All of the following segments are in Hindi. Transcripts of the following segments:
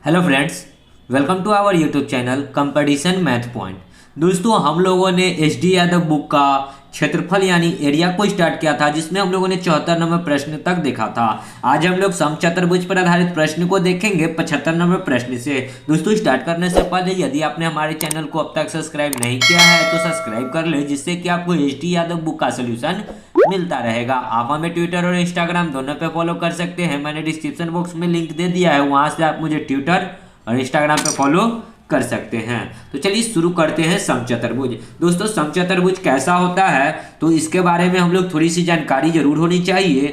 Hello friends, welcome to our YouTube channel competition math point. दोस्तों, हम लोगों ने एच डी यादव बुक का क्षेत्रफल यानी एरिया को स्टार्ट किया था, जिसमें हम लोगों ने 74 नंबर प्रश्न तक देखा था। आज हम लोग समचतुर्भुज पर आधारित प्रश्न को देखेंगे 75 नंबर प्रश्न से। दोस्तों, स्टार्ट करने से पहले यदि आपने हमारे चैनल को अब तक सब्सक्राइब नहीं किया है तो सब्सक्राइब कर ले, जिससे कि आपको एच डी यादव बुक का सोल्यूशन मिलता रहेगा। आप हमें ट्विटर और इंस्टाग्राम दोनों पे फॉलो कर सकते हैं। मैंने डिस्क्रिप्शन बॉक्स में लिंक दे दिया है, वहां से आप मुझे ट्विटर और इंस्टाग्राम पे फॉलो कर सकते हैं। तो चलिए शुरू करते हैं समचतुर्भुज। दोस्तों, समचतुर्भुज कैसा होता है तो इसके बारे में हम लोग थोड़ी सी जानकारी जरूर होनी चाहिए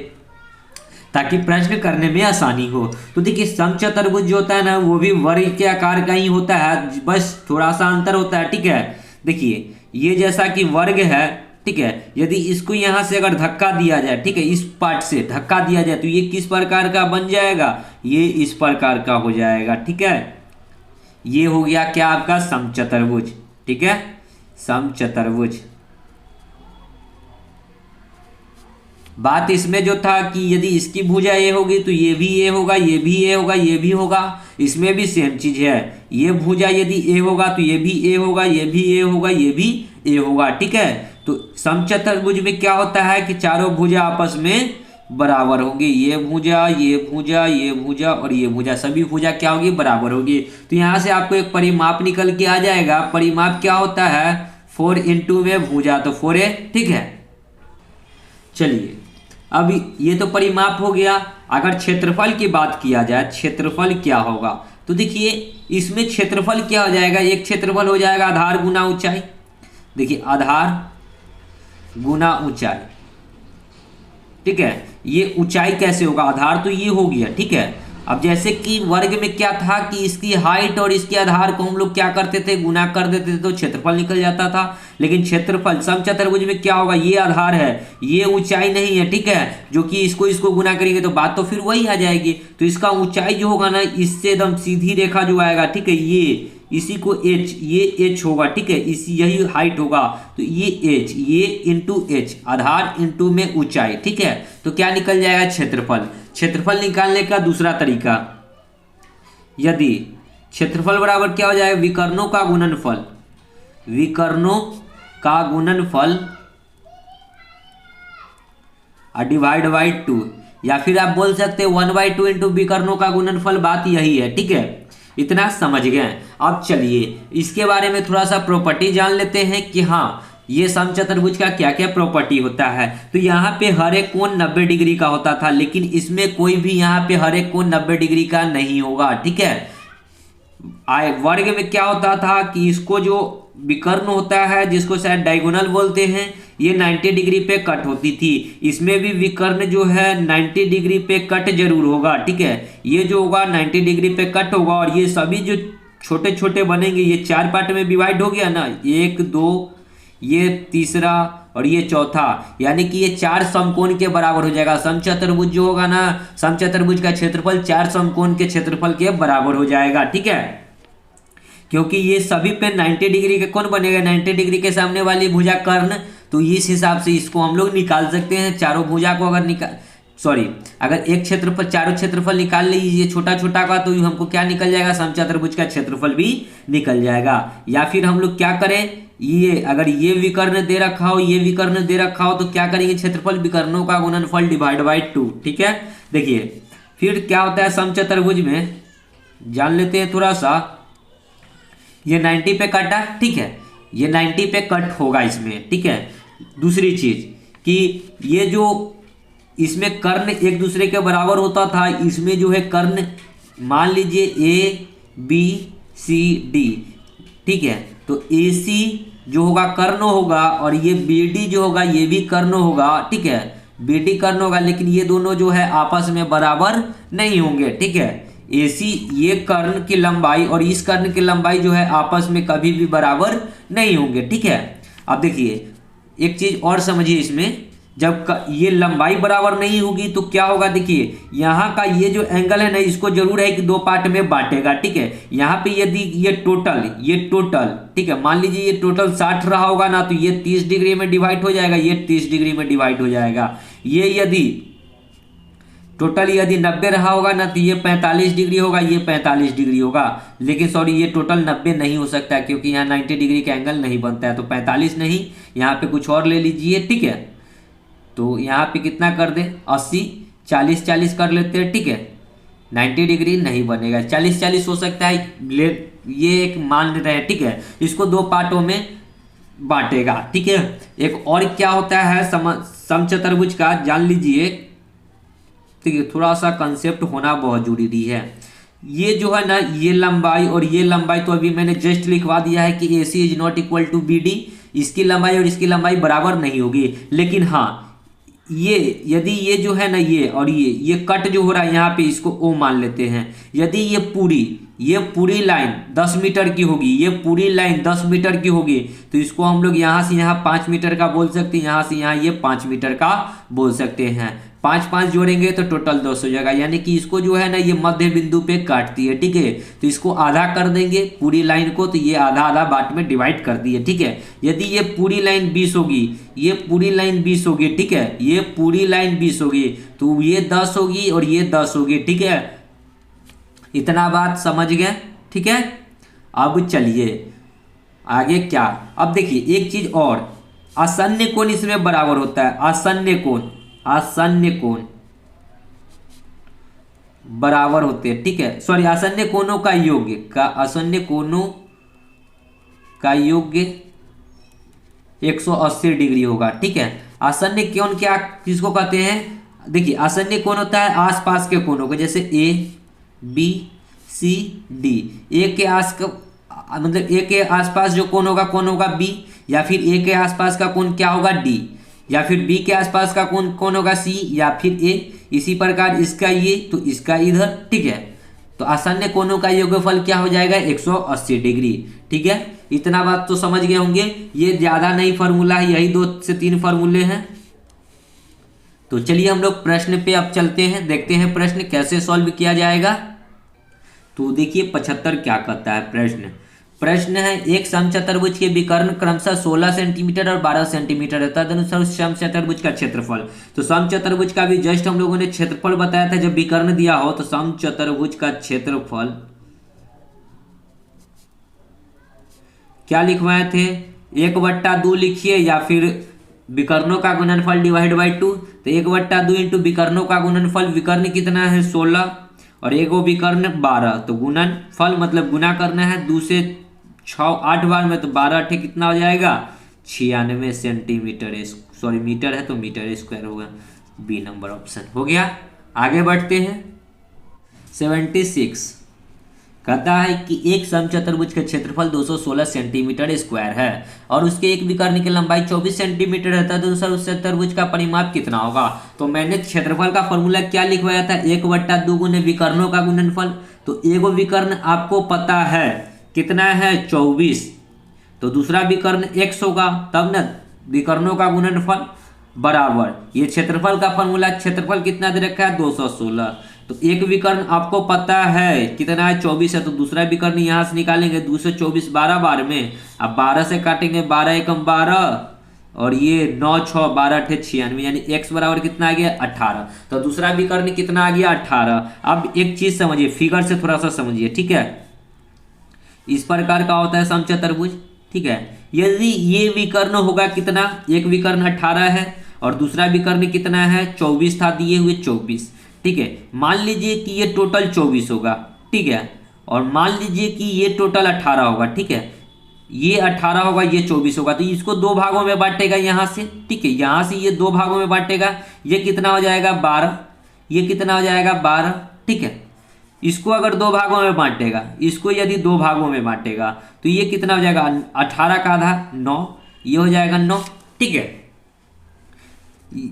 ताकि प्रश्न करने में आसानी हो। तो देखिए, समचतुर्भुज जो होता है ना, वो भी वर्ग के आकार का ही होता है, बस थोड़ा सा अंतर होता है। ठीक है, देखिए ये जैसा कि वर्ग है, ठीक है, यदि इसको यहां से अगर धक्का दिया जाए, ठीक है, इस पार्ट से धक्का दिया जाए तो ये किस प्रकार का बन जाएगा, ये इस प्रकार का हो जाएगा। ठीक है, ये हो गया क्या आपका समचतुर्भुज। ठीक है, समचतुर्भुज। बात इसमें जो था कि यदि इसकी भुजा ए होगी तो ये भी ए होगा, ये भी ए होगा, ये भी होगा। इसमें भी सेम चीज है, ये भुजा यदि ए होगा तो ये भी ए होगा, ये भी ए होगा, ये भी ए होगा। ठीक है, तो समचतुर्भुज में क्या होता है कि चारों भुजा आपस में बराबर होंगे। ये भुजा, ये भुजा, ये भुजा और ये भुजा, सभी भुजा क्या होगी, बराबर होगी। तो यहां से आपको एक परिमाप निकल के आ जाएगा। परिमाप क्या होता है, 4 इंटू में भुजा तो 4a। ठीक है, चलिए अब ये तो परिमाप हो गया। अगर क्षेत्रफल की बात किया जाए, क्षेत्रफल क्या होगा तो देखिए इसमें क्षेत्रफल क्या हो जाएगा, एक क्षेत्रफल हो जाएगा आधार गुना ऊंचाई। देखिए, आधार गुना ऊंचाई। ठीक है, ये ऊंचाई कैसे होगा, आधार तो ये हो गया। ठीक है, अब जैसे कि वर्ग में क्या था कि इसकी हाइट और इसके आधार को हम लोग क्या करते थे, गुना कर देते थे तो क्षेत्रफल निकल जाता था। लेकिन क्षेत्रफल समचतुर्भुज में क्या होगा, ये आधार है, ये ऊंचाई नहीं है। ठीक है, जो कि इसको गुना करेंगे तो बात तो फिर वही आ जाएगी। तो इसका ऊंचाई जो होगा ना, इससे एकदम सीधी रेखा जो आएगा, ठीक है, ये इसी को h, ये h होगा। ठीक है, इसी यही हाइट होगा तो ये h, ये इंटू एच, आधार इंटू में ऊंचाई। ठीक है, तो क्या निकल जाएगा, क्षेत्रफल। क्षेत्रफल निकालने का दूसरा तरीका, यदि क्षेत्रफल बराबर क्या हो जाएगा, विकर्णों का गुणनफल। विकर्णों का गुणनफल डिवाइड बाई 2, या फिर आप बोल सकते हैं 1/2 इंटू विकर्णों का गुणनफल। बात यही है। ठीक है, इतना समझ गए। अब चलिए इसके बारे में थोड़ा सा प्रॉपर्टी जान लेते हैं कि हाँ, ये समचतुर्भुज का क्या क्या प्रॉपर्टी होता है। तो यहाँ पे हर एक कोण 90 डिग्री का होता था, लेकिन इसमें कोई भी यहाँ पे हर एक कोण 90 डिग्री का नहीं होगा। ठीक है, वर्ग में क्या होता था कि इसको जो विकर्ण होता है, जिसको शायद डायगोनल बोलते हैं, ये 90 डिग्री पे कट होती थी। इसमें भी विकर्ण जो है 90 डिग्री पे कट जरूर होगा। ठीक है, ये जो होगा 90 डिग्री पे कट होगा और ये सभी जो छोटे छोटे बनेंगे, ये 4 पार्ट में डिवाइड हो गया ना, 1 2, ये तीसरा और ये चौथा, यानी कि ये 4 समकोण के बराबर हो जाएगा। समचतुर्भुज जो होगा ना, समचतुर्भुज का क्षेत्रफल 4 समकोण के क्षेत्रफल के बराबर हो जाएगा। ठीक है, क्योंकि ये सभी पे 90 डिग्री के कौन बनेगा, 90 डिग्री के सामने वाली भुजा कर्ण। तो इस हिसाब से इसको हम लोग निकाल सकते हैं। चारों भुजा को अगर एक क्षेत्रफल, चारों क्षेत्रफल निकाल लीजिए छोटा छोटा का, तो हमको क्या निकल जाएगा, समचतुर्भुज का क्षेत्रफल भी निकल जाएगा। या फिर हम लोग क्या करें, ये अगर ये विकर्ण दे रखा हो, ये विकर्ण दे रखा हो, तो क्या करेंगे, क्षेत्रफल विकर्णों का गुणनफल डिवाइड बाई 2। ठीक है, देखिए फिर क्या होता है समचतुर्भुज में, जान लेते हैं थोड़ा सा। ये 90 पे कटा, ठीक है, ये 90 पे कट होगा इसमें। ठीक है, दूसरी चीज कि ये जो इसमें कर्ण एक दूसरे के बराबर होता था, इसमें जो है कर्ण मान लीजिए ABCD। ठीक है, तो AC जो होगा कर्ण होगा और ये BD जो होगा ये भी कर्ण होगा। ठीक है, BD कर्ण होगा, लेकिन ये दोनों जो है आपस में बराबर नहीं होंगे। ठीक है, AC ये कर्ण की लंबाई और इस कर्ण की लंबाई जो है आपस में कभी भी बराबर नहीं होंगे। ठीक है, अब देखिए एक चीज और समझिए, इसमें जब ये लंबाई बराबर नहीं होगी तो क्या होगा, देखिए यहाँ का ये जो एंगल है ना, इसको जरूर है कि 2 पार्ट में बांटेगा। ठीक है, यहाँ पे यदि ये टोटल, ठीक है, मान लीजिए ये टोटल 60 रहा होगा ना, तो ये 30 डिग्री में डिवाइड हो जाएगा, ये 30 डिग्री में डिवाइड हो जाएगा। ये यदि टोटल यदि 90 रहा होगा ना तो ये 45 डिग्री होगा, ये 45 डिग्री होगा। लेकिन सॉरी, ये टोटल 90 नहीं हो सकता क्योंकि यहाँ 90 डिग्री का एंगल नहीं बनता है, तो 45 नहीं, यहाँ पे कुछ और ले लीजिए, ठीक है। तो यहाँ पे कितना कर दें, 80, 40 40 कर लेते हैं, ठीक है। 90 डिग्री नहीं बनेगा, 40 40 हो सकता है, ये एक मान रहे हैं, ठीक है। इसको दो पार्टों में बांटेगा, ठीक है। एक और क्या होता है समचतुर्भुज का, जान लीजिए, ठीक है। थोड़ा सा कंसेप्ट होना बहुत जरूरी है। ये जो है ना, ये लंबाई और ये लंबाई तो अभी मैंने जस्ट लिखवा दिया है कि AC is not equal to BD, इसकी लंबाई और इसकी लंबाई बराबर नहीं होगी। लेकिन हाँ, ये यदि ये जो है ना, ये और ये कट जो हो रहा है यहाँ पे, इसको O मान लेते हैं। यदि ये पूरी लाइन 10 मीटर की होगी, ये पूरी लाइन 10 मीटर की होगी, तो इसको हम लोग यहाँ से यहाँ 5 मीटर का बोल सकते हैं, यहाँ से यहाँ ये 5 मीटर का बोल सकते हैं। 5 5 जोड़ेंगे तो टोटल 10 हो जाएगा, यानी कि इसको जो है ना, ये मध्य बिंदु पे काटती है, ठीक है। तो इसको आधा कर देंगे पूरी लाइन को, तो ये आधा आधा पार्ट में डिवाइड कर दिए, ठीक है। यदि ये पूरी लाइन 20 होगी, ये पूरी लाइन 20 होगी, ठीक है, ये पूरी लाइन 20 होगी, तो ये 10 होगी और ये 10 होगी, ठीक है। इतना बात समझ गए, ठीक है। अब चलिए आगे क्या, अब देखिए एक चीज और, आसन्न कोण इसमें बराबर होता है, आसन्न कोण बराबर होते हैं, ठीक है। सॉरी, आसन्न कोणों का योग 180 डिग्री होगा, ठीक है। आसन्न कोण क्या किसको कहते हैं, देखिए आसन्न कोण होता है आसपास के कोणों को, जैसे ABCD, मतलब A के आसपास जो कोण होगा B, या फिर A के आसपास का कोण क्या होगा D, या फिर B के आसपास का कोण होगा C, या फिर A। इसी प्रकार इसका ये तो इसका इधर, ठीक है। तो आसन्न कोणों का योगफल क्या हो जाएगा, 180 डिग्री, ठीक है। इतना बात तो समझ गए होंगे, ये ज्यादा नहीं फॉर्मूला है, यही 2 से 3 फॉर्मूले हैं। तो चलिए हम लोग प्रश्न पे अब चलते हैं, देखते हैं प्रश्न कैसे सॉल्व किया जाएगा। तो देखिए 75 क्या कहता है प्रश्न है, एक समचतुर्भुज के विकर्ण क्रमशः 16 सेंटीमीटर और 12 सेंटीमीटर है, तदनुसार उस समचतुर्भुज का क्षेत्रफल। तो समचतुर्भुज का भी जस्ट हम लोगों ने क्षेत्रफल बताया था, जब विकर्ण दिया हो तो समचतुर्भुज का क्षेत्रफल क्या लिखवाए थे, 1/2 लिखिए, या फिर विकर्णों का गुणनफल डिवाइड बाई 2। तो 1/2 इंटू विकर्णों का गुणनफल, विकर्ण कितना है 16 और एगो विकर्ण 12, तो गुणनफल मतलब गुना करना है 2 से 6 8 बार में, तो 12 8 कितना हो जाएगा 96 सेंटीमीटर, सॉरी मीटर है तो मीटर स्क्वायर होगा, बी नंबर ऑप्शन हो गया। आगे बढ़ते हैं 76 कहता है कि एक समचतुर्भुज का क्षेत्रफल 216 सेंटीमीटर स्क्वायर है और उसके एक विकर्ण की लंबाई 24 सेंटीमीटर है, तदनुसार उस चतुर्भुज का परिमाप कितना होगा। तो मैंने क्षेत्रफल का फॉर्मूला क्या लिखवाया था, 1/2 गुने विकर्णों का गुणनफल। तो एगो विकर्ण आपको पता है कितना है 24, तो दूसरा विकर्ण x होगा, तब ना विकर्णों का गुणनफल बराबर ये क्षेत्रफल का फॉर्मूला, क्षेत्रफल कितना दे रखा है 216। तो एक विकर्ण आपको पता है कितना है 24 है, तो दूसरा विकर्ण यहाँ से निकालेंगे 2 से 24 12 बार में, अब 12 से काटेंगे 12 एकम 12 और ये 9 6 12 8 96, यानी x बराबर कितना आ गया 18। तो दूसरा विकर्ण कितना आ गया 18। अब एक चीज समझिए, फिगर से थोड़ा सा समझिए, ठीक है। इस प्रकार का होता है समचतुर्भुज, ठीक है। यदि ये विकर्ण होगा कितना, एक विकर्ण 18 है और दूसरा विकर्ण कितना है 24 था, दिए हुए 24, ठीक है। मान लीजिए कि ये टोटल 24 होगा, ठीक है, और मान लीजिए कि ये टोटल 18 होगा, ठीक है। ये 18 होगा, ये 24 होगा, तो इसको 2 भागों में बांटेगा यहाँ से, ठीक है। यहाँ से ये 2 भागों में बांटेगा, ये कितना हो जाएगा 12, ये कितना हो जाएगा 12, ठीक है। इसको अगर 2 भागों में बांटेगा, इसको यदि 2 भागों में बांटेगा तो ये कितना हो जाएगा 18 का आधा 9, ये हो जाएगा 9, ठीक है।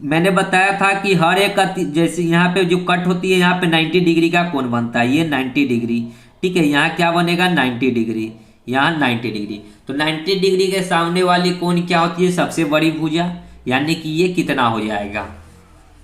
मैंने बताया था कि हर एक का, जैसे यहाँ पे जो कट होती है यहाँ पे 90 डिग्री का कोण बनता है, ये 90 डिग्री, ठीक है। यहाँ क्या बनेगा 90 डिग्री, यहाँ 90 डिग्री। तो 90 डिग्री के सामने वाली कोण क्या होती है सबसे बड़ी भुजा, यानी कि ये कितना हो जाएगा,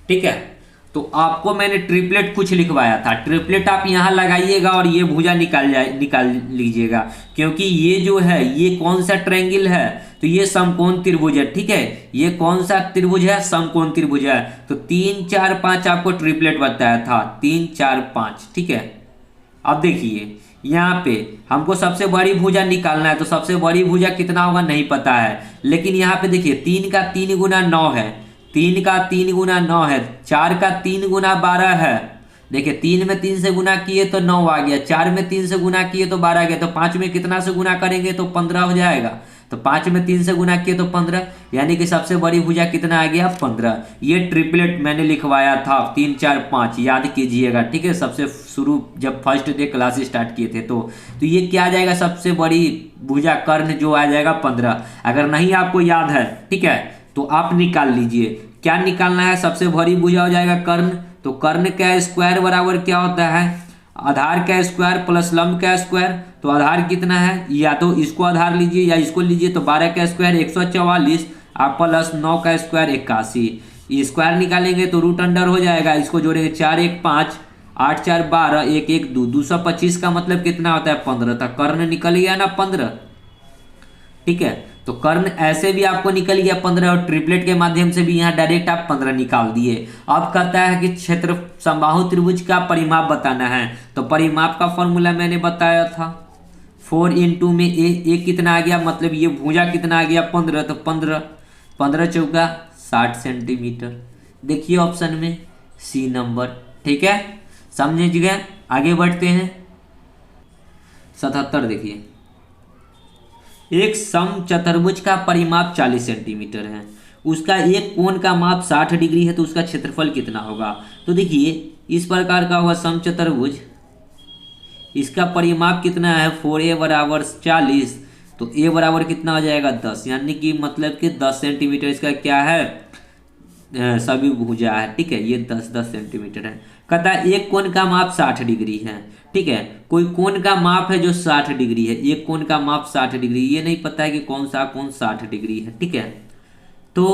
ठीक है। तो आपको मैंने ट्रिपलेट कुछ लिखवाया था, ट्रिपलेट आप यहाँ लगाइएगा और ये भुजा निकाल लीजिएगा, क्योंकि ये जो है ये कौन सा ट्रायंगल है, तो ये समकोण त्रिभुज है, ठीक है। ये कौन सा त्रिभुज है? समकोण त्रिभुज है। तो 3 4 5 आपको ट्रिपलेट बताया था, 3 4 5, ठीक है। अब देखिए यहाँ पे हमको सबसे बड़ी भुजा निकालना है, तो सबसे बड़ी भुजा कितना होगा नहीं पता है, लेकिन यहाँ पे देखिए 3 का 3 गुना 9 है, 3 का 3 गुना 9 है, 4 का 3 गुना 12 है। देखिए 3 में 3 से गुना किए तो 9 आ गया, 4 में 3 से गुना किए तो 12 आ गया, तो 5 में कितना से गुना करेंगे तो 15 हो जाएगा। तो 5 में 3 से गुना किए तो 15, यानी कि सबसे बड़ी भुजा कितना आ गया 15। ये ट्रिपलेट मैंने लिखवाया था 3 4 5, याद कीजिएगा, ठीक है। सबसे शुरू जब फर्स्ट डे क्लास स्टार्ट किए थे तो ये क्या आ जाएगा, सबसे बड़ी भुजा कर्ण जो आ जाएगा 15। अगर नहीं आपको याद है, ठीक है, तो आप निकाल लीजिए। क्या निकालना है? सबसे बड़ी भुजा हो जाएगा कर्ण। तो कर्ण का स्क्वायर बराबर क्या होता है? आधार का स्क्वायर प्लस लंब का स्क्वायर। तो आधार कितना है? या तो इसको आधार लीजिए या इसको लीजिए। तो 12 का स्क्वायर 144 आप प्लस 9 का स्क्वायर 81। स्क्वायर निकालेंगे तो रूट अंडर हो जाएगा, इसको जोड़ेंगे 4 1 5 8 4 12 1 1 2 225 का मतलब कितना होता है 15। था कर्ण निकल गया ना 15, ठीक है। तो कर्ण ऐसे भी आपको निकल गया 15 और ट्रिपलेट के माध्यम से भी यहाँ डायरेक्ट आप 15 निकाल दिए। अब कहता है कि क्षेत्र समबाहु त्रिभुज का परिमाप बताना है। तो परिमाप का फॉर्मूला मैंने बताया था, 4 × में ए कितना आ गया, मतलब ये भुजा कितना आ गया 15। तो 15 15 चौका 60 सेंटीमीटर। देखिए ऑप्शन में सी नंबर, ठीक है, समझ गए। आगे बढ़ते हैं 77। देखिए एक समचतुर्भुज का परिमाप 40 सेंटीमीटर है, उसका एक कोण का माप 60 डिग्री है, तो उसका क्षेत्रफल कितना होगा। तो देखिए इस प्रकार का हुआ समचतुर्भुज, इसका परिमाप कितना है 4a बराबर 40, तो a बराबर कितना हो जाएगा 10, यानी कि मतलब कि 10 सेंटीमीटर इसका क्या है सभी भुजा है, ठीक है। ये 10 सेंटीमीटर है। कहता है एक कोण का माप 60 डिग्री है, ठीक है। कोई कोण का माप है जो 60 डिग्री है, एक कोण का माप 60 डिग्री, ये नहीं पता है कि कौन सा कोण 60 डिग्री है, ठीक है। तो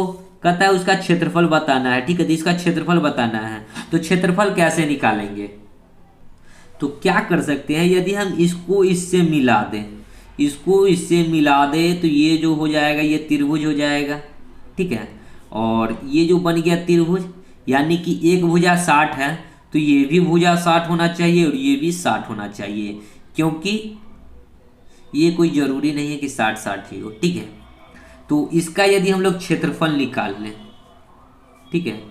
कहता है उसका क्षेत्रफल बताना है, ठीक है। तो इसका क्षेत्रफल बताना है, तो क्षेत्रफल कैसे निकालेंगे? तो क्या कर सकते हैं, यदि हम इसको इससे मिला दें, इसको इससे मिला दें तो ये जो हो जाएगा ये त्रिभुज हो जाएगा, ठीक है। और ये जो बन गया त्रिभुज, यानी कि एक भुजा 60 है तो ये भी भुजा 60 होना चाहिए और ये भी 60 होना चाहिए, क्योंकि ये कोई जरूरी नहीं है कि 60 60 ही हो, ठीक है। तो इसका यदि हम लोग क्षेत्रफल निकाल लें, ठीक है,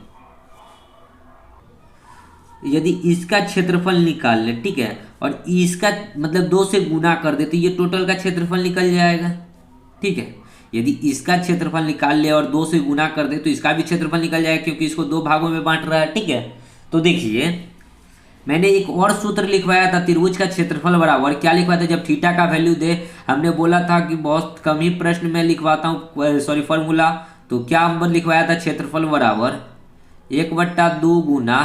यदि इसका क्षेत्रफल निकाल ले, ठीक है, और इसका मतलब 2 से गुना कर दे तो ये टोटल का क्षेत्रफल निकल जाएगा, ठीक है। यदि इसका क्षेत्रफल निकाल ले और 2 से गुना कर दे तो इसका भी क्षेत्रफल निकल जाएगा, क्योंकि इसको 2 भागों में बांट रहा है, ठीक है। तो देखिए मैंने एक और सूत्र लिखवाया था, त्रिभुज का क्षेत्रफल बराबर क्या लिखवाया था, जब थीटा का वैल्यू दे, हमने बोला था कि बहुत कम ही प्रश्न में लिखवाता हूँ, सॉरी फॉर्मूला। तो क्या हम लिखवाया था, क्षेत्रफल बराबर 1/2 गुना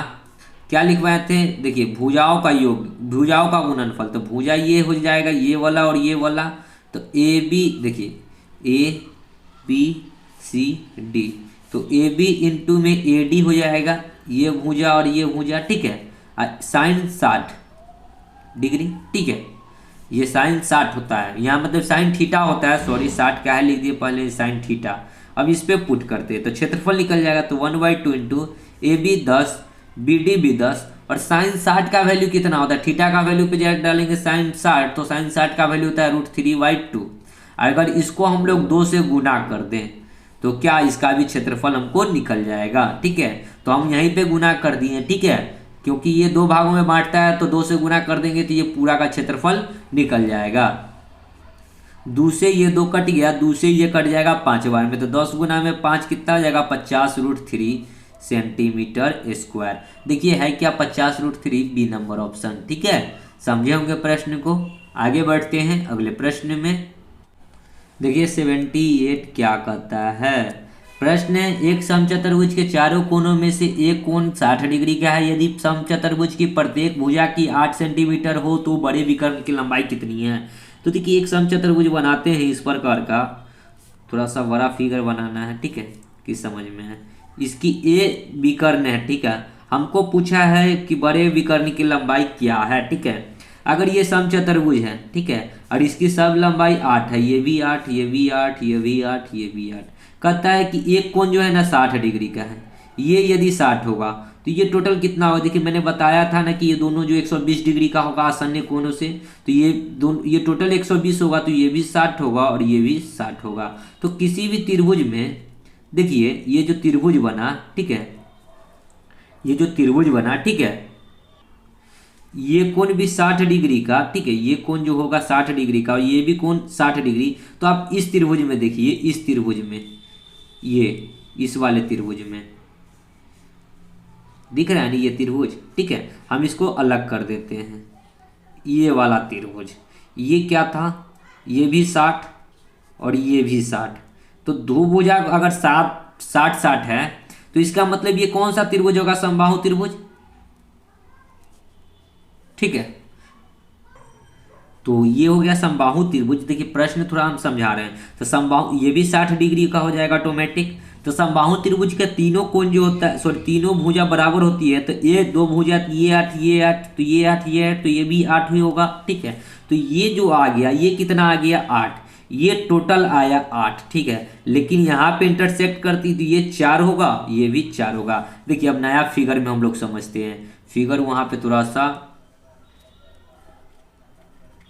क्या लिखवाए थे, देखिए भुजाओं का योग, भुजाओं का गुणनफल। तो भुजा ये हो जाएगा ये वाला और ये वाला, तो ए बी, देखिए ए बी सी डी, तो ए बी इंटू में ए डी हो जाएगा, ये भुजा और ये भुजा, ठीक है। साइन 60 डिग्री, ठीक है, ये साइन 60 होता है, यहाँ मतलब साइन थीटा होता है, सॉरी 60 क्या है लिख दिए पहले, साइन थीटा। अब इस पे पुट करते हैं तो क्षेत्रफल निकल जाएगा, तो 1/2 into A B 10 B D भी 10, और साइन 60 का वैल्यू कितना होता है, थीटा का वैल्यू पे जाकर डालेंगे साइन 60, तो साइन 60 का वैल्यू होता है √3/2। अगर इसको हम लोग 2 से गुना कर दें तो क्या इसका भी क्षेत्रफल हमको निकल जाएगा, ठीक है। तो हम यहीं पे गुना कर दिए, ठीक है, क्योंकि ये 2 भागों में बांटता है तो 2 से गुना कर देंगे तो ये पूरा का क्षेत्रफल निकल जाएगा। 2 से ये 2 कट गया, 2 से ये कट जाएगा 5 बार में, तो 10 गुना में 5 कितना हो जाएगा 50√3 सेंटीमीटर स्क्वायर। देखिए है क्या 50√3, बी नंबर ऑप्शन, ठीक है। समझे होंगे प्रश्न को। आगे बढ़ते हैं अगले प्रश्न में। देखिए 78 क्या कहता है, प्रश्न है एक समचतुर्भुज के चारों कोनों में से एक कोण 60 डिग्री का है, यदि समचतुर्भुज की प्रत्येक भुजा की 8 सेंटीमीटर हो तो बड़े विकर्ण की लंबाई कितनी है। तो देखिए एक समचतुर्भुज बनाते हैं इस प्रकार का, थोड़ा सा बड़ा फिगर बनाना है, ठीक है, किस समझ में है। इसकी ए विकर्ण है, ठीक है, हमको पूछा है कि बड़े विकर्ण की लंबाई क्या है, ठीक है। अगर ये समचतुर्भुज है, ठीक है, और इसकी सब लंबाई 8 है, ये भी 8, ये भी 8, ये भी 8, ये भी 8, कहता है कि एक कोण जो है ना 60 डिग्री का है। ये यदि 60 होगा तो ये टोटल कितना होगा? देखिए मैंने बताया था ना कि ये दोनों जो 120 डिग्री का होगा आसन्न कोणों से, तो ये दोनों, ये टोटल 120 होगा, तो ये भी 60 होगा और ये भी 60 होगा। तो किसी भी त्रिभुज में देखिए ये जो त्रिभुज बना, ठीक है, ये जो त्रिभुज बना, ठीक है, ये कोण भी 60 डिग्री का, ठीक है, ये कोण जो होगा 60 डिग्री का और ये भी कोण 60 डिग्री। तो आप इस त्रिभुज में देखिए, इस त्रिभुज में, ये इस वाले त्रिभुज में दिख रहा है ना ये त्रिभुज, ठीक है, हम इसको अलग कर देते हैं। ये वाला त्रिभुज, ये क्या था? ये भी 60 और ये भी 60, तो दो भुजा अगर 60 है तो इसका मतलब ये कौन सा त्रिभुज होगा? समबाहु त्रिभुज, ठीक है। तो ये हो गया समबाहु त्रिभुज। देखिए प्रश्न थोड़ा हम समझा रहे हैं, तो समबाहु ये भी 60 डिग्री का हो जाएगा ऑटोमेटिक। तो समबाहु त्रिभुज के तीनों कोण जो होता है, सॉरी तीनों भुजा बराबर होती है, तो ये दो भुजा, ये 8 ये 8, तो ये 8 ये 8, तो ये भी 8 ही होगा, ठीक है। तो ये जो आ गया, ये कितना आ गया? 8, ये टोटल आया 8, ठीक है। लेकिन यहाँ पे इंटरसेक्ट करती तो ये 4 होगा, ये भी 4 होगा। देखिए अब नया फिगर में हम लोग समझते हैं, फिगर वहाँ पे थोड़ा सा,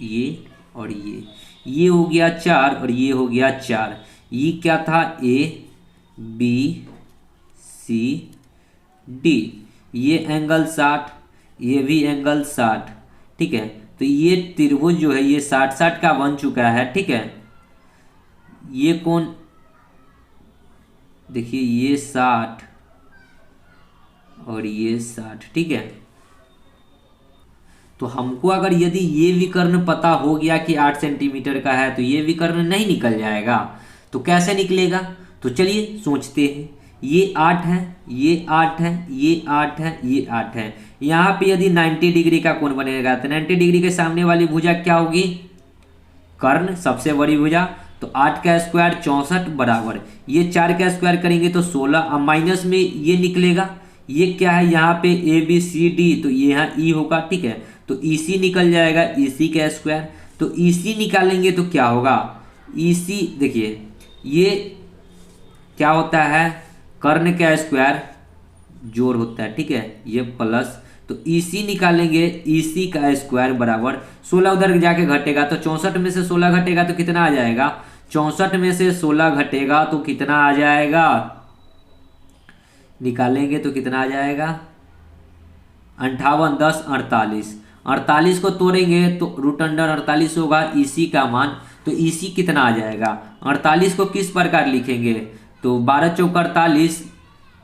ये और ये हो गया 4 और ये हो गया 4। ये क्या था? ए बी सी डी, ये एंगल 60, ये भी एंगल 60, ठीक है। तो ये त्रिभुज जो है ये 60-60 का बन चुका है, ठीक है। ये कोण देखिए, ये 60 और ये 60, ठीक है। तो हमको अगर यदि ये विकर्ण पता हो गया कि 8 सेंटीमीटर का है, तो ये विकर्ण नहीं निकल जाएगा, तो कैसे निकलेगा? तो चलिए सोचते हैं। ये 8 है, ये 8 है, ये 8 है, ये 8 है। यहाँ पे यदि 90 डिग्री का कोण बनेगा तो 90 डिग्री के सामने वाली भुजा क्या होगी? कर्ण, सबसे बड़ी भुजा। तो 8 का स्क्वायर 64 बराबर, ये 4 का स्क्वायर करेंगे तो 16, अब माइनस में ये निकलेगा, ये क्या है यहाँ पे? ए बी सी डी, तो ये यहाँ ई होगा, ठीक है। तो ई सी निकल जाएगा, ई सी का स्क्वायर। तो ई सी निकालेंगे तो क्या होगा? ई सी देखिए ये क्या होता है? कर्ण का स्क्वायर जोड़ होता है, ठीक है, ये प्लस, तो ई सी निकालेंगे, ई सी का स्क्वायर बराबर 16 उधर जाके घटेगा, तो 64 में से 16 घटेगा तो कितना आ जाएगा? 64 में से 16 घटेगा तो कितना आ जाएगा? निकालेंगे तो कितना आ जाएगा? 58 10 48, 48 को तोड़ेंगे तो रूट अंडर 48 होगा इसी का मान। तो इसी कितना आ जाएगा? 48 को किस प्रकार लिखेंगे? तो 12 चौक 48,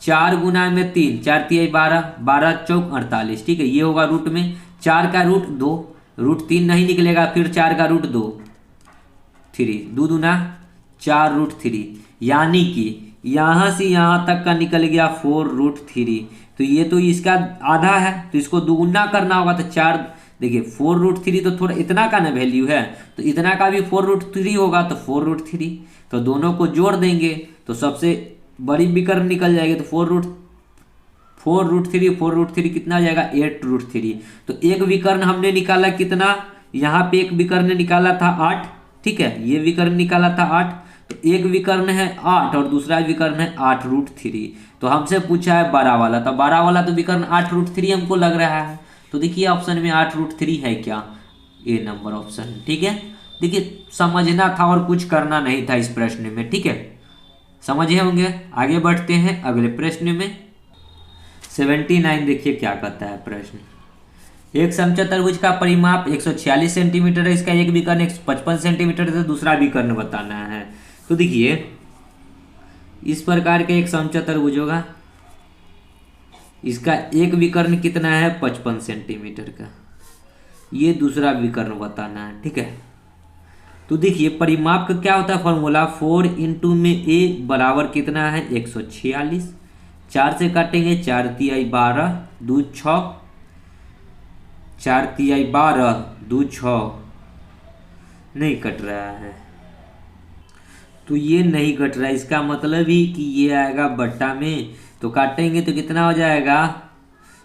4 गुना में 3, 4 तिहाई 12, 12 चौक 48, ठीक है। ये होगा रूट में 4 का रूट 2, रूट 3 नहीं निकलेगा, फिर 4 का रूट 2, 3, 2 दूना 4 रूट 3, यानी कि यहाँ से यहाँ तक का निकल गया 4 रूट 3। तो ये तो इसका आधा है, तो इसको दुगुना करना होगा, तो 4, देखिए 4 रूट 3 तो थोड़ा इतना का ना वैल्यू है, तो इतना का भी 4 रूट 3 होगा, तो 4 रूट 3, तो दोनों को जोड़ देंगे तो सबसे बड़ी विकर्ण निकल जाएगी। तो 4 रूट 3 कितना आ जाएगा? 8 रूट 3। तो एक विकर्ण हमने निकाला कितना? यहाँ पे एक विकर्ण निकाला था 8, ठीक है, ये विकर्ण निकाला था 8, तो एक विकर्ण है 8 और दूसरा विकर्ण है 8 रूट 3। तो हमसे पूछा है बड़ा वाला, तो बड़ा वाला तो विकर्ण 8 रूट 3 हमको लग रहा है। तो देखिए ऑप्शन में 8 रूट 3 है क्या? ए नंबर ऑप्शन, ठीक है। देखिए समझना था और कुछ करना नहीं था इस प्रश्न में, ठीक है, समझे होंगे। आगे बढ़ते हैं अगले प्रश्न में। 79 देखिए क्या कहता है प्रश्न। एक समचतुर्भुज का परिमाप 146 सेंटीमीटर है, इसका एक विकर्ण 155 सेंटीमीटर है, तो दूसरा विकर्ण बताना है। तो देखिए इस प्रकार का एक समचतुर्भुज होगा, इसका एक विकर्ण कितना है? 55 सेंटीमीटर का, ये दूसरा विकर्ण बताना है, ठीक है। तो देखिए परिमाप का क्या होता है फॉर्मूला? 4 इंटू में ए बराबर कितना है? 146, 4 से काटेंगे 4 तिहाई 12, 2 6, 4 तिहाई 12, 2 6, नहीं कट रहा है, तो ये नहीं कट रहा है, इसका मतलब ही कि ये आएगा बट्टा में, तो काटेंगे तो कितना हो जाएगा?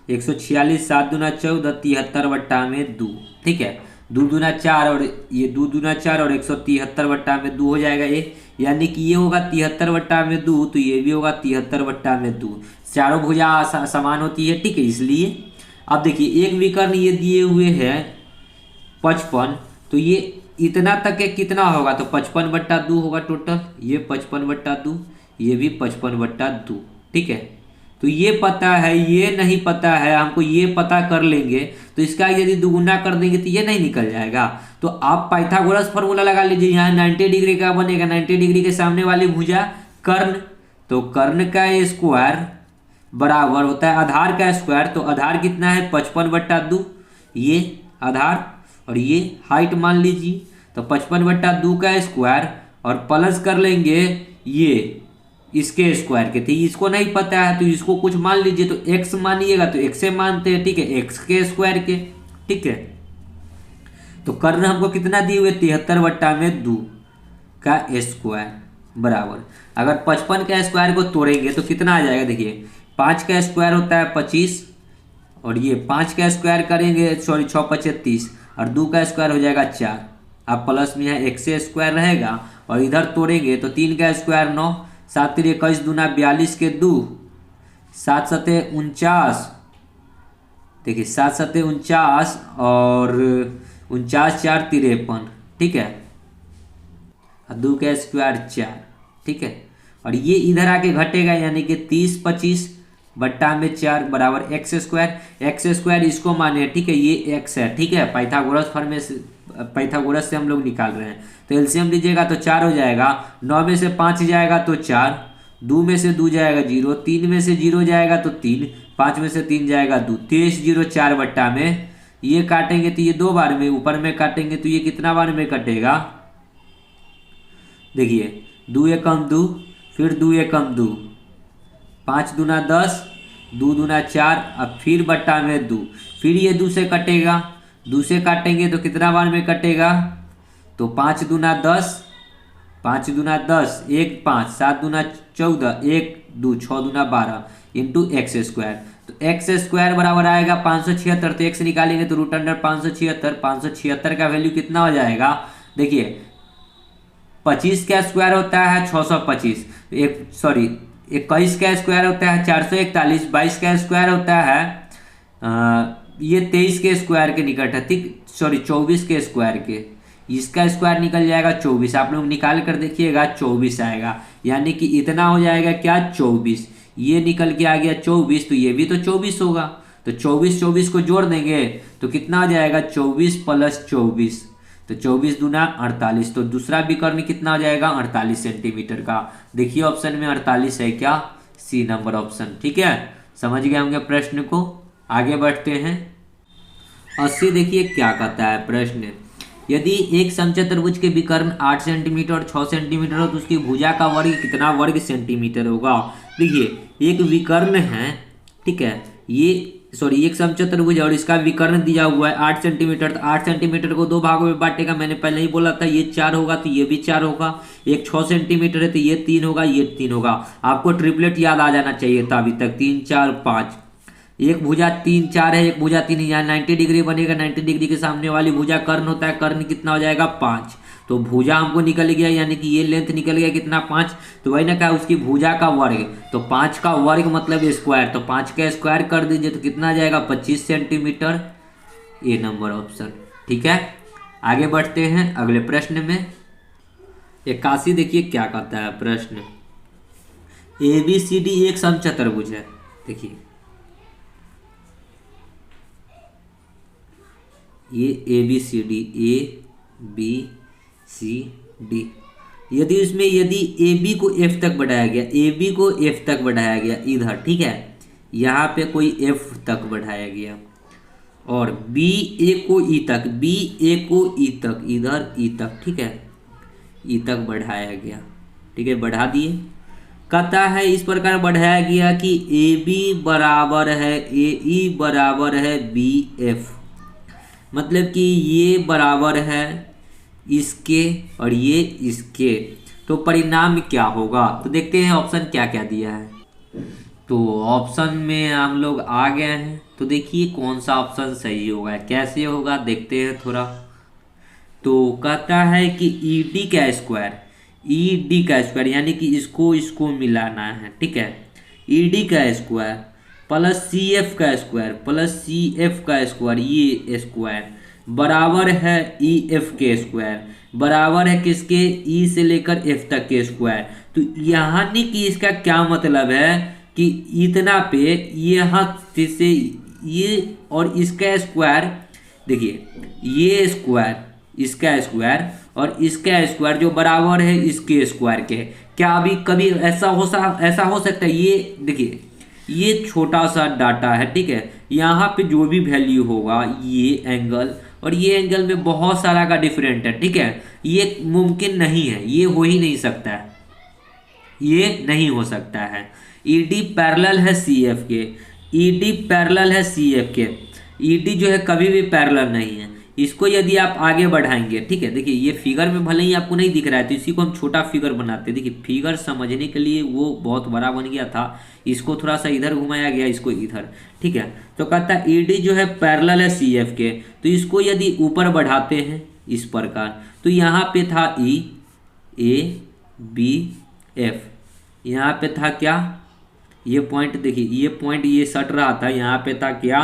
146, 7 दूना 14, 73 बट्टा में 2, ठीक। ठीक है। 2 दूना 4 और ये 2 दूना 4 और 173/2 हो जाएगा ये, यानी कि ये होगा 73/2, तो ये भी होगा 73/2। चारों भुजा समान होती है, ठीक है, इसलिए। अब देखिए एक विकर्ण ये दिए हुए हैं 55, तो ये इतना तक के कितना होगा, तो 55/2 होगा टोटल, ये 55/2, ये भी 55/2, ठीक है। तो ये पता है, ये नहीं पता है, हमको ये पता कर लेंगे, तो इसका यदि दुगुना कर देंगे तो ये नहीं निकल जाएगा। तो आप पाइथागोरस फॉर्मूला लगा लीजिए, यहाँ 90 डिग्री का बनेगा, 90 डिग्री के सामने वाली भुजा कर्ण, तो कर्ण का स्क्वायर बराबर होता है आधार का स्क्वायर, तो आधार कितना है 55/2, ये आधार और ये हाइट मान लीजिए, तो 55/2 का स्क्वायर और प्लस कर लेंगे ये इसके स्क्वायर के, तो इसको नहीं पता है तो इसको कुछ मान लीजिए, तो x मानिएगा तो x से मानते हैं, ठीक है, x के स्क्वायर के, ठीक है। तो कर्ण हमको कितना दिए हुए 73/2 का स्क्वायर बराबर, अगर 55 का स्क्वायर को तोड़ेंगे तो कितना आ जाएगा, देखिए 5 का स्क्वायर होता है 25 और ये 5 का स्क्वायर करेंगे, सॉरी 6 × 5 = 30 और 2 का स्क्वायर हो जाएगा 4, अब प्लस में यहाँ x से स्क्वायर रहेगा और इधर तोड़ेंगे तो 3 का स्क्वायर 9, 7 × 3 = 21, 2 × 42 के 2, 7 × 7 = 49, देखिए 7 × 7 = 49 और 49 × 4 = 53, ठीक है, 2 का स्क्वायर 4, ठीक है। और ये इधर आके घटेगा, यानी कि 30 25 बट्टा में 4 बराबर x स्क्वायर इसको माने, ठीक है, ये x है, ठीक है, पाइथागोरस से हम लोग निकाल रहे हैं, तो एलसीएम लीजिएगा तो 4 हो जाएगा, 9 में से 5 जाएगा तो 4, 2 में से 2 जाएगा 0, 3 में से 0 जाएगा तो 3, 5 में से 3 जाएगा 2, 23 0 4 बट्टा में ये काटेंगे तो ये 2 बार में, ऊपर में काटेंगे तो ये कितना बार में कटेगा, देखिए 2 एकम 2, फिर 2 एकम 2, 5 दूना 10, 2 दूना 4, अब फिर बट्टा में 2, फिर ये 2 से कटेगा, 2 से काटेंगे तो कितना बार में कटेगा, तो 5 दूना 10, 5 दूना 10, 1 5, 7 दूना 14, 1 2, 6 दूना 12 इंटू एक्स स्क्वायर, तो एक्स स्क्वायर बराबर आएगा 576, तो एक्स निकालेंगे तो √576, 576 का वैल्यू कितना हो जाएगा, देखिए 25 का स्क्वायर होता है 625, 21 का स्क्वायर होता है 441, 22 का स्क्वायर होता है ये 23 के स्क्वायर के निकट है, ठीक, 24 के स्क्वायर के, इसका स्क्वायर निकल जाएगा 24, आप लोग निकाल कर देखिएगा 24 आएगा, यानी कि इतना हो जाएगा क्या 24, ये निकल के आ गया 24, तो ये भी तो 24 होगा, तो 24 को जोड़ देंगे तो कितना हो जाएगा 24 + 24, तो 24 दूना 48, तो दूसरा विकर्ण कितना हो जाएगा 48 सेंटीमीटर का, देखिए ऑप्शन में 48 है क्या, सी नंबर ऑप्शन, ठीक है। समझ गए होंगे प्रश्न को, आगे बढ़ते हैं। 80 देखिए क्या कहता है प्रश्न, यदि एक समचतुर्भुज के विकर्ण 8 सेंटीमीटर और 6 सेंटीमीटर हो तो उसकी भुजा का वर्ग कितना वर्ग सेंटीमीटर होगा। देखिए एक विकर्ण है, ठीक है, एक समचतुर्भुज और इसका विकर्ण दिया हुआ है 8 सेंटीमीटर, तो 8 सेंटीमीटर को 2 भागों में बांटेगा, मैंने पहले ही बोला था, ये 4 होगा तो ये भी 4 होगा, एक 6 सेंटीमीटर है तो ये 3 होगा, ये 3 होगा, आपको ट्रिपलेट याद आ जाना चाहिए था अभी तक, 3 4 5, एक भुजा 3 4 है, एक भुजा 3 है, यहाँ 90 डिग्री बनेगा, 90 डिग्री के सामने वाली भुजा कर्ण होता है, कर्ण कितना हो जाएगा 5, तो भुजा हमको निकल गया, यानी कि ये लेंथ निकल गया कितना 5, तो वही ना कहा उसकी भुजा का वर्ग, तो 5 का वर्ग मतलब स्क्वायर, तो 5 का स्क्वायर कर दीजिए तो कितना आ जाएगा 25 सेंटीमीटर, ए नंबर ऑप्शन, ठीक है। आगे बढ़ते हैं अगले प्रश्न में। 81 देखिए क्या कहता है प्रश्न, ABCD एक समचतुर्भुज है, देखिए ये ABCD ABCD, यदि AB को F तक बढ़ाया गया, AB को F तक बढ़ाया गया इधर, ठीक है, यहाँ पे कोई F तक बढ़ाया गया और BA को E तक, BA को E तक, इधर E तक, ठीक है, E तक बढ़ाया गया, ठीक है, बढ़ा दिए, कहता है इस प्रकार बढ़ाया गया कि AB बराबर है AE बराबर है BF, मतलब कि ये बराबर है इसके और ये इसके, तो परिणाम क्या होगा, तो देखते हैं ऑप्शन क्या क्या दिया है। तो ऑप्शन में हम लोग आ गए हैं, तो देखिए कौन सा ऑप्शन सही होगा, कैसे होगा देखते हैं थोड़ा। तो कहता है कि ई का स्क्वायर यानी कि इसको मिलाना है, ठीक है। ईडी का स्क्वायर प्लस सी एफ का स्क्वायर प्लस सी एफ का स्क्वायर ये स्क्वायर बराबर है ई एफ के स्क्वायर, बराबर है किसके, ई से लेकर एफ तक के स्क्वायर। तो यानी कि इसका क्या मतलब है कि इतना पे यहाँ से ये और इसका स्क्वायर, देखिए ये स्क्वायर इसका स्क्वायर और इसका स्क्वायर जो बराबर है इसके स्क्वायर के। क्या अभी कभी ऐसा हो सकता है, ये देखिए ये छोटा सा डाटा है, ठीक है। यहाँ पे जो भी वैल्यू होगा ये एंगल और ये एंगल में बहुत सारा का डिफरेंट है, ठीक है। ये मुमकिन नहीं है, ये हो ही नहीं सकता है, ये नहीं हो सकता है। ईडी पैरेलल है सी एफ के, ईडी पैरेलल है सी एफ के। ईडी जो है कभी भी पैरेलल नहीं है। इसको यदि आप आगे बढ़ाएंगे, ठीक है, देखिए ये फिगर में भले ही आपको नहीं दिख रहा है तो इसी को हम छोटा फिगर बनाते हैं। देखिए फिगर समझने के लिए वो बहुत बड़ा बन गया था, इसको थोड़ा सा इधर घुमाया गया, इसको इधर, ठीक है। तो कहता है ईडी जो है पैरेलल है सी एफ के, तो इसको यदि ऊपर बढ़ाते हैं इस प्रकार, तो यहाँ पे था ई ए बी एफ, यहाँ पे था क्या, ये पॉइंट, देखिए ये पॉइंट ये सट रहा था, यहाँ पे था क्या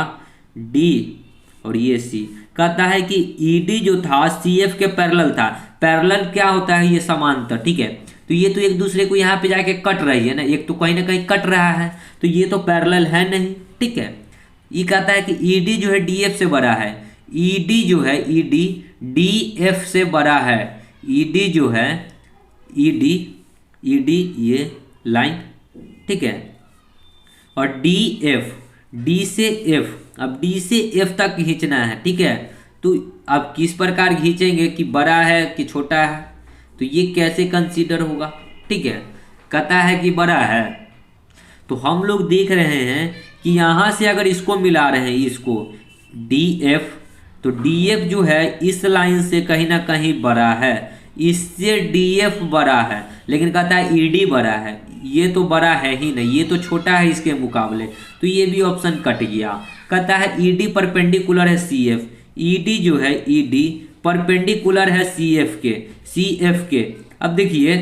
डी और ये सी। कहता है कि ईडी जो था सी एफ के पैरेलल था। पैरेलल क्या होता है, ये समांतर, ठीक है। तो ये तो एक दूसरे को यहाँ पे जाके कट रही है ना, एक तो कहीं ना कहीं कट रहा है, तो ये तो पैरेलल है नहीं, ठीक है। ये कहता है कि ईडी जो है डी एफ से बड़ा है, ईडी जो है ईडी डी एफ से बड़ा है, ईडी जो है ईडी ये लाइन, ठीक है, और डी एफ डी से एफ, अब डी से एफ तक खींचना है, ठीक है। तो अब किस प्रकार खींचेंगे कि बड़ा है कि छोटा है, तो ये कैसे कंसीडर होगा, ठीक है। कहता है कि बड़ा है, तो हम लोग देख रहे हैं कि यहाँ से अगर इसको मिला रहे हैं इसको डी एफ, तो डी एफ जो है इस लाइन से कहीं ना कहीं बड़ा है, इससे डी एफ बड़ा है, लेकिन कहता है ईडी बड़ा है, ये तो बड़ा है ही नहीं, ये तो छोटा है इसके मुकाबले, तो ये भी ऑप्शन कट गया। कहता है ईडी परपेंडिकुलर है सी एफ, ईडी जो है ईडी परपेंडिकुलर है सी एफ के। अब देखिए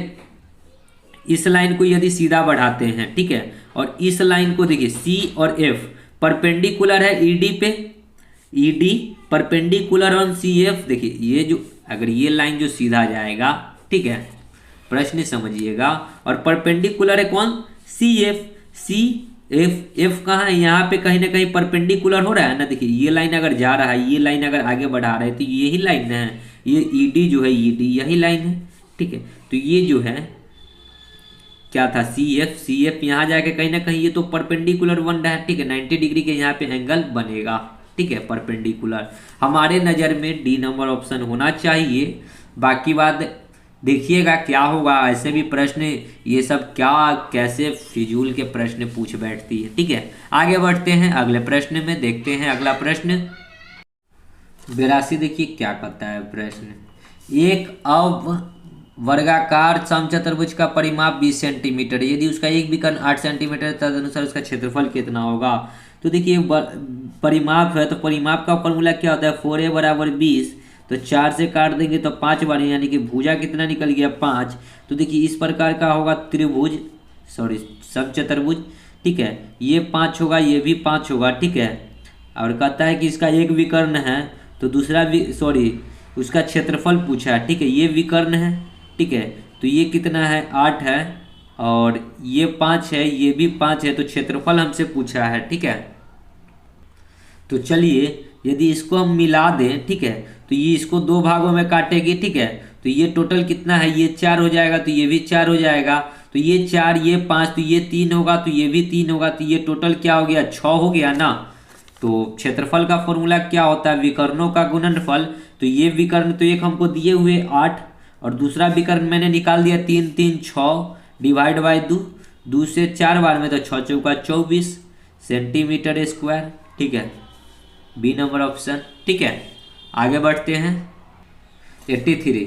इस लाइन को यदि सीधा बढ़ाते हैं, ठीक है, और इस लाइन को देखिए सी और एफ परपेंडिकुलर है ईडी पे, ED perpendicular on C F. देखिए ये जो अगर ये लाइन जो सीधा जाएगा, ठीक है, प्रश्न समझिएगा, और परपेंडिकुलर है कौन, सी एफ, एफ कहाँ है, यहाँ पे कहीं ना कहीं परपेंडिकुलर हो रहा है ना। देखिए ये लाइन अगर जा रहा है, ये लाइन अगर आगे बढ़ा रहे, तो यही लाइन है, ये ईडी जो है ईडी यही लाइन है, ठीक है। तो ये जो है क्या था सी एफ यहाँ जाके कहीं ना कहीं ये तो परपेंडिकुलर बन रहा है, ठीक है, 90 डिग्री के यहाँ पे एंगल बनेगा, ठीक है, परपेंडिकुलर। हमारे नज़र में डी नंबर ऑप्शन होना चाहिए। बाकी बात देखिएगा क्या होगा, ऐसे भी प्रश्न ये सब क्या कैसे फिजूल के प्रश्न पूछ बैठती है, ठीक है। आगे बढ़ते हैं अगले प्रश्न में, देखते हैं अगला प्रश्न 82। देखिए क्या कहता है प्रश्न, एक वर्गाकार समचतुर्भुज का परिमाप 20 सेंटीमीटर, यदि उसका एक विकर्ण 8 सेंटीमीटर तदनुसार उसका क्षेत्रफल कितना होगा। तो देखिए परिमाप है, तो परिमाप का फॉर्मूला क्या होता है, 4a बराबर 20, तो 4 से काट देंगे तो 5 बार, यानी कि भुजा कितना निकल गया 5। तो देखिए इस प्रकार का होगा समचतुर्भुज, ठीक है, ये 5 होगा, ये भी 5 होगा, ठीक है। और कहता है कि इसका एक विकर्ण है, तो दूसरा उसका क्षेत्रफल पूछा है, ठीक है, ये विकर्ण है, ठीक है, तो ये कितना है 8 है, और ये 5 है, ये भी 5 है, तो क्षेत्रफल हमसे पूछा है, ठीक है। तो चलिए यदि इसको हम मिला दें, ठीक है, तो ये इसको 2 भागों में काटेगी, ठीक है, तो ये टोटल कितना है, ये 4 हो जाएगा, तो ये भी 4 हो जाएगा, तो ये 4 ये 5, तो ये 3 होगा, तो ये भी 3 होगा, तो ये टोटल क्या हो गया 6 हो गया ना। तो क्षेत्रफल का फॉर्मूला क्या होता है, विकर्णों का गुणनफल। तो ये विकर्ण तो एक हमको दिए हुए 8 और दूसरा विकर्ण मैंने निकाल दिया 3 3 6 डिवाइड बाई 2 से 4 बार में, तो 6 चौका 24 सेंटीमीटर स्क्वायर, ठीक है, बी नंबर ऑप्शन, ठीक है। आगे बढ़ते हैं 83।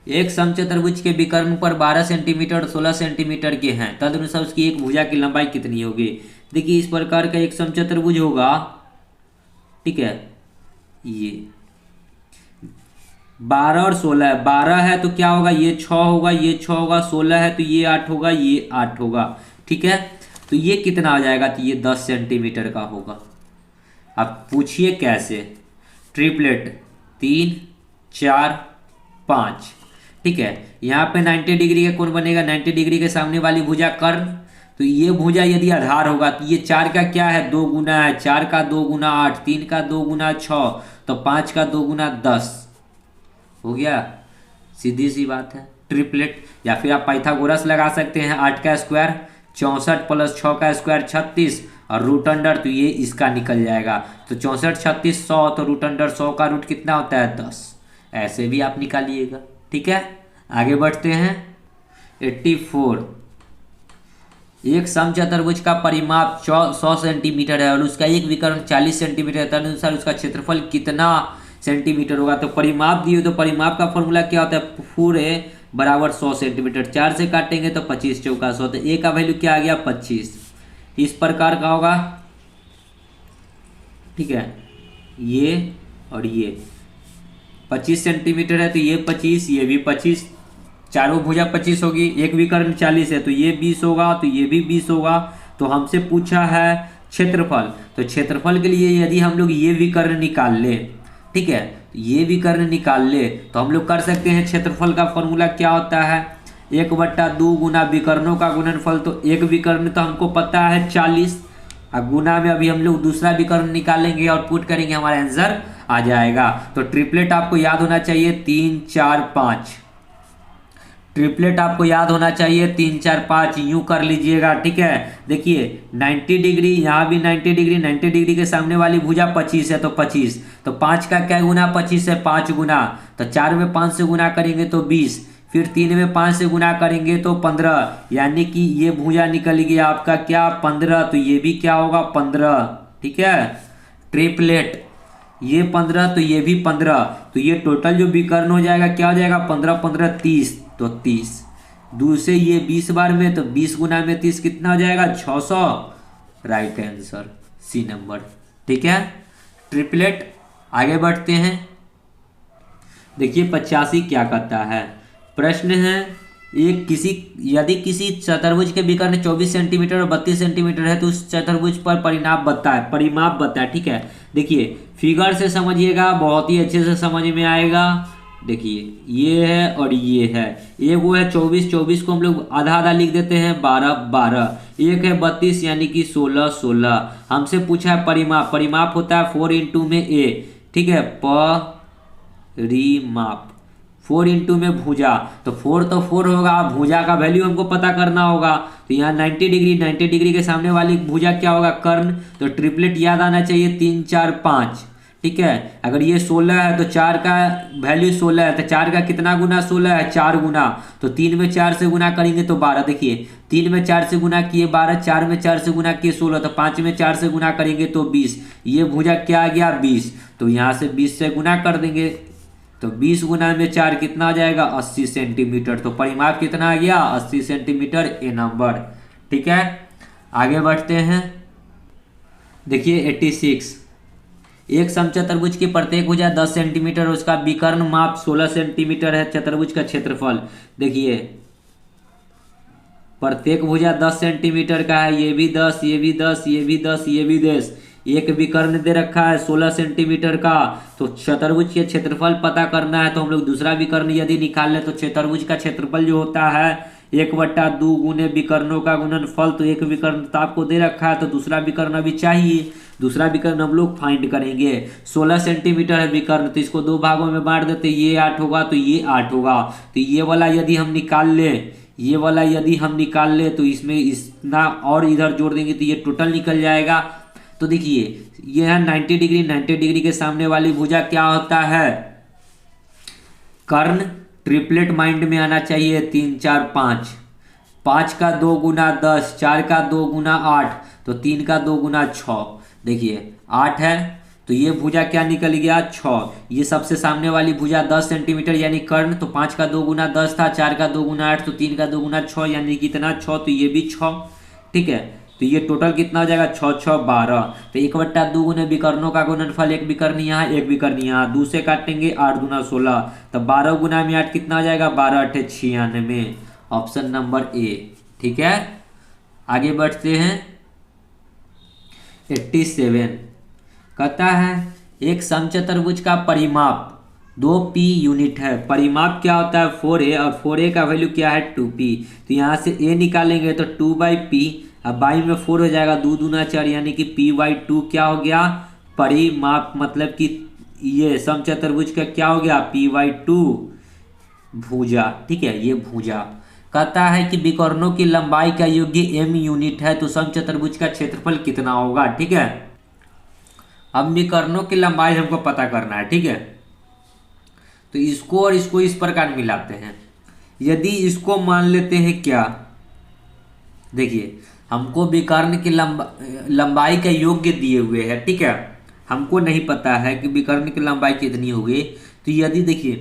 एक समचतुर्भुज के विकर्ण पर 12 सेंटीमीटर और 16 सेंटीमीटर के हैं, तदनुसार उसकी एक भुजा की लंबाई कितनी होगी। देखिए इस प्रकार का एक समचतुर्भुज होगा, ठीक है। ये 12 और 16 है, 12 है तो क्या होगा, ये 6 होगा, ये 6 होगा, 16 है तो ये 8 होगा, ये 8 होगा, ठीक है। तो ये कितना आ जाएगा, तो ये 10 सेंटीमीटर का होगा। अब पूछिए कैसे। ट्रिपलेट 3 4 5, ठीक है। यहाँ पे 90 डिग्री का कोण बनेगा, 90 डिग्री के सामने वाली भुजा कर्ण। तो ये भुजा यदि आधार होगा तो ये 4 का क्या है, 2 गुना है, 4 का 2 गुना 8, 3 का 2 गुना 6, तो 5 का 2 गुना 10 हो गया। सीधी सी बात है ट्रिपलेट। या फिर आप पाइथागोरस लगा सकते हैं, 8 का स्क्वायर 64 प्लस 6 का स्क्वायर 36 और रूट अंडर, तो ये इसका निकल जाएगा। तो 64 36 100, तो रूट अंडर 100 का रूट कितना होता है, 10। ऐसे भी आप निकालिएगा, ठीक है। आगे बढ़ते हैं। 84, एक समचतुर्भुज का परिमाप 100 सेंटीमीटर है और उसका एक विकर्ण 40 सेंटीमीटर है, तदनुसार उसका क्षेत्रफल कितना सेंटीमीटर होगा। तो परिमाप दिए, तो परिमाप का फॉर्मूला क्या होता है, पूरे बराबर 100 सेंटीमीटर, 4 से काटेंगे तो 25 चौका 100, तो ए का वैल्यू क्या आ गया, 25। इस प्रकार का होगा, ठीक है। ये और ये 25 सेंटीमीटर है तो ये 25, ये भी 25, चारों भुजा 25 होगी। एक विकर्ण 40 है तो ये 20 होगा, तो ये भी 20 होगा। तो हमसे पूछा है क्षेत्रफल, तो क्षेत्रफल के लिए यदि हम लोग ये विकर्ण निकाल ले, ठीक है, ये विकर्ण निकाल ले तो हम लोग कर सकते हैं। क्षेत्रफल का फॉर्मूला क्या होता है, 1/2 गुना विकर्णों का गुणनफल। तो एक विकर्ण तो हमको पता है 40, अब गुना में अभी हम लोग दूसरा विकर्ण निकालेंगे और पुट करेंगे, हमारा आंसर आ जाएगा। तो ट्रिपलेट आपको याद होना चाहिए 3 4 5, ट्रिपलेट आपको याद होना चाहिए 3 4 5, यूं कर लीजिएगा, ठीक है। देखिए 90 डिग्री, यहाँ भी 90 डिग्री, 90 डिग्री के सामने वाली भुजा 25 है तो 25, तो 5 का क्या गुना 25 है, 5 गुना, तो 4 में 5 से गुना करेंगे तो 20, फिर 3 में 5 से गुना करेंगे तो 15, यानी कि ये भुजा निकल गया आपका क्या, 15, तो ये भी क्या होगा, 15, ठीक है। ट्रिपलेट ये 15 तो ये भी 15, तो ये टोटल जो विकर्ण हो जाएगा क्या हो जाएगा, 15 15 30, तो 30। 2 से ये 20 बार में, तो 20 गुना में 30 कितना हो जाएगा, 600, राइट आंसर सी नंबर, ठीक है। ट्रिपलेट। आगे बढ़ते हैं। देखिए 85 क्या कहता है, प्रश्न है यदि किसी चतुर्भुज के विकर्ण 24 सेंटीमीटर और 32 सेंटीमीटर है तो उस चतुर्भुज पर परिमाप बताए, ठीक है। देखिए फिगर से समझिएगा, बहुत ही अच्छे से समझ में आएगा। देखिए ये है और ये है, एक वो है 24, 24 को हम लोग आधा आधा लिख देते हैं, 12 12, एक है 32 यानी कि 16 16। हमसे पूछा है परिमाप, परिमाप होता है 4 इंटू में ए, ठीक है, परिमाप 4 इंटू में भुजा, तो 4 तो 4 होगा, भुजा का वैल्यू हमको पता करना होगा। तो यहाँ 90 डिग्री, 90 डिग्री के सामने वाली भुजा क्या होगा, कर्ण। तो ट्रिपलेट याद आना चाहिए 3 4 5, ठीक है। अगर ये 16 है तो 4 का वैल्यू 16 है, तो 4 का कितना गुना 16 है, 4 गुना, तो 3 में 4 से गुना करेंगे तो 12। देखिए 3 में 4 से गुना किए 12, 4 में 4 से गुना किए 16, तो 5 में 4 से गुना करेंगे तो 20। ये भुजा क्या आ गया, 20, तो यहाँ से 20 से गुना कर देंगे, तो 20 गुना में 4 कितना आ जाएगा, 80 सेंटीमीटर। तो परिमाप कितना आ गया, 80 सेंटीमीटर, ए नंबर, ठीक है। आगे बढ़ते हैं। देखिए 86, एक समचतुर्भुज की प्रत्येक भुजा 10 सेंटीमीटर, उसका विकर्ण माप 16 सेंटीमीटर है, चतुर्भुज का क्षेत्रफल। देखिए प्रत्येक भुजा 10 सेंटीमीटर का है, ये भी 10, ये भी 10, ये भी 10, ये भी 10, एक विकर्ण दे रखा है 16 सेंटीमीटर का। तो चतुर्भुज के क्षेत्रफल पता करना है, तो हम लोग दूसरा विकर्ण यदि निकाल ले तो चतुर्भुज का क्षेत्रफल जो होता है 1/2 गुने विकर्णों का गुणनफल। तो एक विकर्ण तो आपको दे रखा है, तो दूसरा विकर्ण अभी चाहिए, दूसरा विकर्ण हम लोग फाइंड करेंगे। 16 सेंटीमीटर है विकर्ण, तो इसको 2 भागों में बांट देते, ये 8 होगा तो ये 8 होगा। तो ये वाला यदि हम निकाल ले, ये वाला यदि हम निकाल ले तो इसमें इतना और इधर जोड़ देंगे तो ये टोटल निकल जाएगा। तो देखिए ये है 90 डिग्री, 90 डिग्री के सामने वाली भुजा क्या होता है, कर्ण। ट्रिपलेट माइंड में आना चाहिए 3 4 5, 5 का 2 गुना 10, 4 का 2 गुना 8, तो 3 का 2 गुना 6। देखिए 8 है तो ये भुजा क्या निकल गया, 6। ये सबसे सामने वाली भुजा 10 सेंटीमीटर यानी कर्ण, तो 5 का 2 गुना 10 था, 4 का 2 गुना 8, तो 3 का 2 गुना 6 यानी कितना 6, तो ये भी 6, ठीक है। तो ये टोटल कितना हो जाएगा 6 6 12। तो 1/2 गुने विकर्णों का गुणनफल, एक विकर्ण यहाँ एक विकर्ण यहाँ, 2 से काटेंगे 8 दूना 16, तो 12 गुना में 8 कितना हो जाएगा 12 8 96। Option number A. ठीक है, आगे बढ़ते हैं। 87 कहता है एक समचतुर्भुज का परिमाप 2p यूनिट है। परिमाप क्या होता है 4a, और 4a का वैल्यू क्या है 2p। तो यहाँ से a निकालेंगे तो 2/p, अब बाई में 4 हो जाएगा, 2 दूना 4, यानी कि p/2 क्या हो गया परिमाप, मतलब कि ये समचतुर्भुज का क्या हो गया p/2 भुजा। ठीक है, ये भुजा। कहता है कि विकर्णों की लंबाई का योग्य m यूनिट है, तो समचतुर्भुज का क्षेत्रफल कितना होगा। ठीक है, अब विकर्णों की लंबाई हमको पता करना है। ठीक है, तो इसको और इसको इस प्रकार मिलाते हैं। यदि इसको मान लेते हैं क्या, देखिए हमको विकर्ण की लंबाई का योग्य दिए हुए है। ठीक है, हमको नहीं पता है कि विकर्ण की लंबाई कितनी होगी। तो यदि देखिए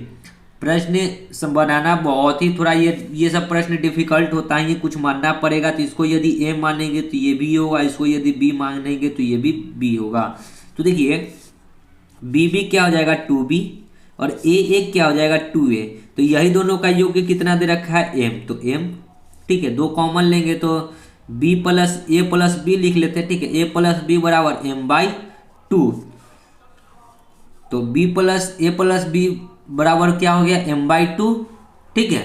प्रश्न बनाना बहुत ही थोड़ा ये सब प्रश्न डिफिकल्ट होता है, ये कुछ मानना पड़ेगा। तो इसको यदि a मानेंगे तो ये भी होगा, इसको यदि b मानेंगे तो ये भी b होगा। तो देखिए b क्या हो जाएगा 2b, और a क्या हो जाएगा 2a। तो यही दोनों का योग्य कितना दे रखा है m, तो m। ठीक है, दो कॉमन लेंगे तो b plus a plus b लिख लेते हैं। ठीक है, a प्लस b बराबर m/2, तो b plus a plus b बराबर क्या हो गया m/2। ठीक है,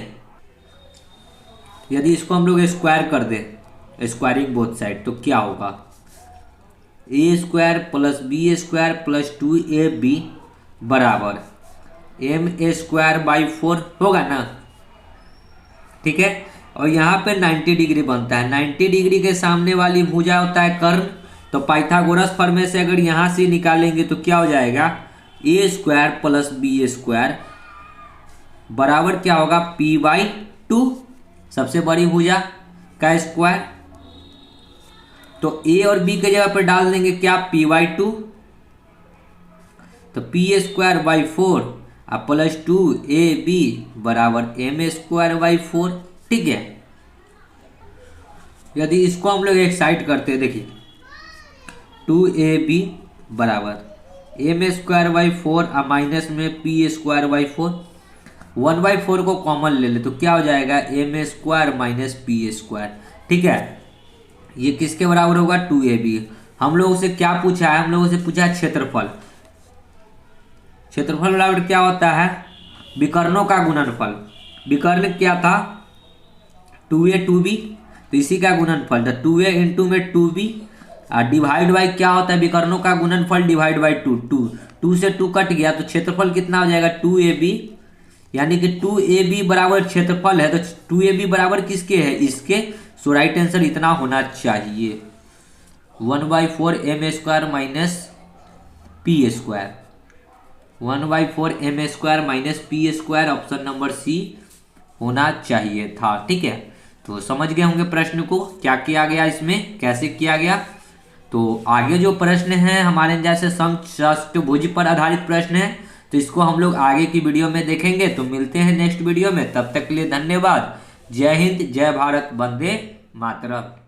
यदि इसको हम लोग स्क्वायर कर दें, स्क्वायरिंग बोथ साइड, तो क्या होगा a² plus b² plus 2ab बराबर ma²/4 होगा ना। ठीक है, और यहाँ पे 90 डिग्री बनता है। 90 डिग्री के सामने वाली भुजा होता है कर्ण। तो पाइथागोरस फॉर्मूले से अगर यहाँ से निकालेंगे तो क्या हो जाएगा a² प्लस b² बराबर क्या होगा p/2, सबसे बड़ी भुजा का स्क्वायर। तो a और b के जगह पर डाल देंगे क्या p/2, तो p²/4 प्लस 2ab बराबर ma²/4। ठीक है, यदि इसको हम लोग एक साइड करते हैं, देखिए 2ab बराबर ma²/4 और माइनस में p²/4, 1/4 को कॉमन ले ले तो क्या हो जाएगा ma² माइनस p²। ठीक है, ये किसके बराबर होगा 2ab। हम लोगों से क्या पूछा है, हम लोगों से पूछा है क्षेत्रफल। क्षेत्रफल बराबर क्या होता है विकर्णों का गुणनफल। विकर्ण क्या था 2a 2b, तो इसी का गुणनफल था 2a इंटू में 2b, और डिवाइड बाई क्या होता है विकर्णों का गुणनफल डिवाइड बाई 2, 2 से 2 कट गया, तो क्षेत्रफल कितना हो जाएगा 2ab, यानी कि 2ab बराबर क्षेत्रफल है। तो 2ab बराबर किसके है इसके, सो राइट आंसर इतना होना चाहिए 1/4 ma² minus p², 1/4 ma² minus p², option number C होना चाहिए था। ठीक है, तो समझ गए होंगे प्रश्न को क्या किया गया, इसमें कैसे किया गया। तो आगे जो प्रश्न है हमारे जैसे समचतुर्भुज पर आधारित प्रश्न है, तो इसको हम लोग आगे की वीडियो में देखेंगे। तो मिलते हैं नेक्स्ट वीडियो में, तब तक के लिए धन्यवाद। जय हिंद, जय भारत, वंदे मातरम।